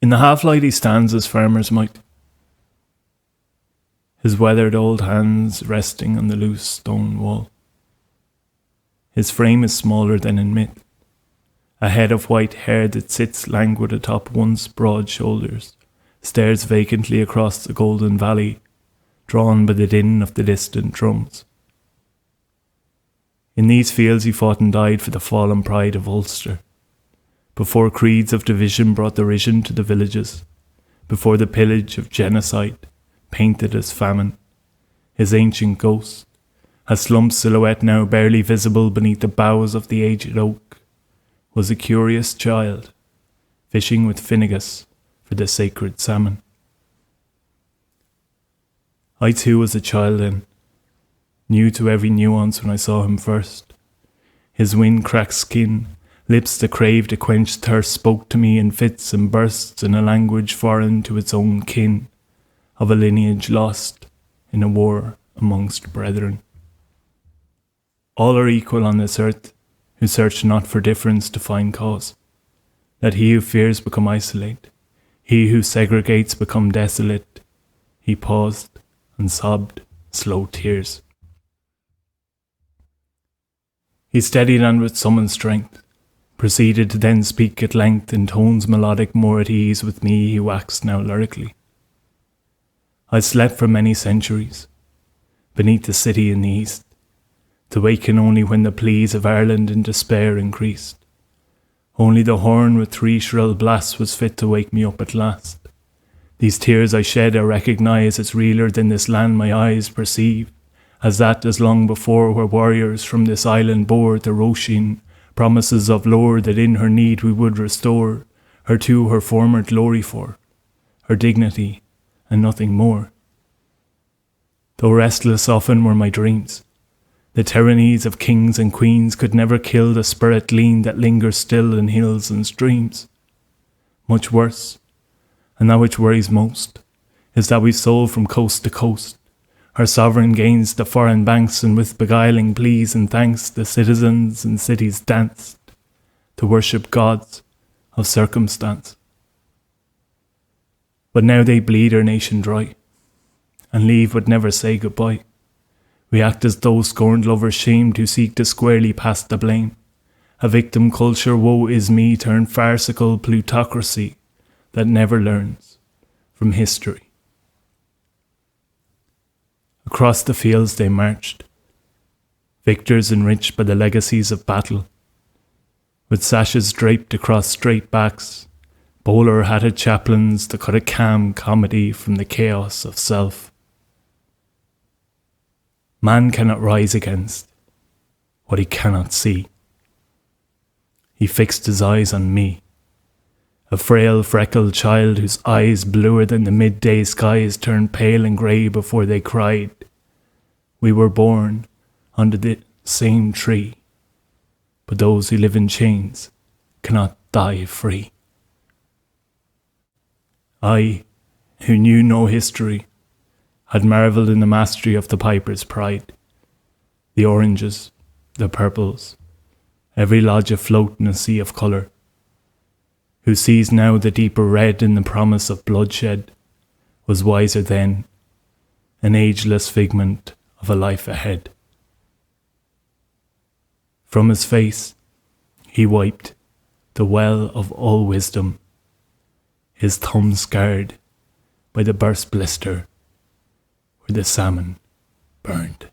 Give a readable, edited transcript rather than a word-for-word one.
In the half-light he stands as farmers might, his weathered old hands resting on the loose stone wall. His frame is smaller than in myth, a head of white hair that sits languid atop once broad shoulders, stares vacantly across the golden valley, drawn by the din of the distant drums. In these fields he fought and died for the fallen pride of Ulster, before creeds of division brought derision to the villages, before the pillage of genocide painted as famine. His ancient ghost, a slump silhouette now barely visible beneath the boughs of the aged oak, was a curious child, fishing with Finnegas for the sacred salmon. I too was a child then, new to every nuance when I saw him first. His wind-cracked skin, lips that craved a quenched thirst, spoke to me in fits and bursts in a language foreign to its own kin, of a lineage lost in a war amongst brethren. All are equal on this earth, who search not for difference to find cause. Let he who fears become isolate, he who segregates become desolate. He paused and sobbed slow tears. He steadied and with summoned strength proceeded to then speak at length in tones melodic more at ease with me he waxed now lyrically. I slept for many centuries beneath the city in the east, to waken only when the pleas of Ireland in despair increased. Only the horn with 3 shrill blasts was fit to wake me up at last. These tears I shed I recognise as realer than this land my eyes perceive, as that as long before where warriors from this island bore to Roisin promises of lore that in her need we would restore her to her former glory for, her dignity and nothing more. Though restless often were my dreams, the tyrannies of kings and queens could never kill the spirit lean that lingers still in hills and streams. Much worse, and that which worries most, is that we've sold from coast to coast our sovereign gains to foreign banks, and with beguiling pleas and thanks the citizens and cities danced to worship gods of circumstance. But now they bleed our nation dry, and leave but never say goodbye. We act as those scorned lovers shamed who seek to squarely pass the blame. A victim culture, woe is me, turned farcical plutocracy that never learns from history. Across the fields they marched, victors enriched by the legacies of battle, with sashes draped across straight backs, bowler-hatted chaplains that cut a calm comedy from the chaos of self. Man cannot rise against what he cannot see. He fixed his eyes on me, a frail, freckled child whose eyes, bluer than the midday skies, turned pale and grey before they cried. We were born under the same tree, but those who live in chains cannot die free. I, who knew no history, had marvelled in the mastery of the piper's pride. The oranges, the purples, every lodge afloat in a sea of colour. Who sees now the deeper red in the promise of bloodshed, was wiser then, an ageless figment of a life ahead. From his face he wiped the well of all wisdom, his thumb scarred by the burst blister where the salmon burned.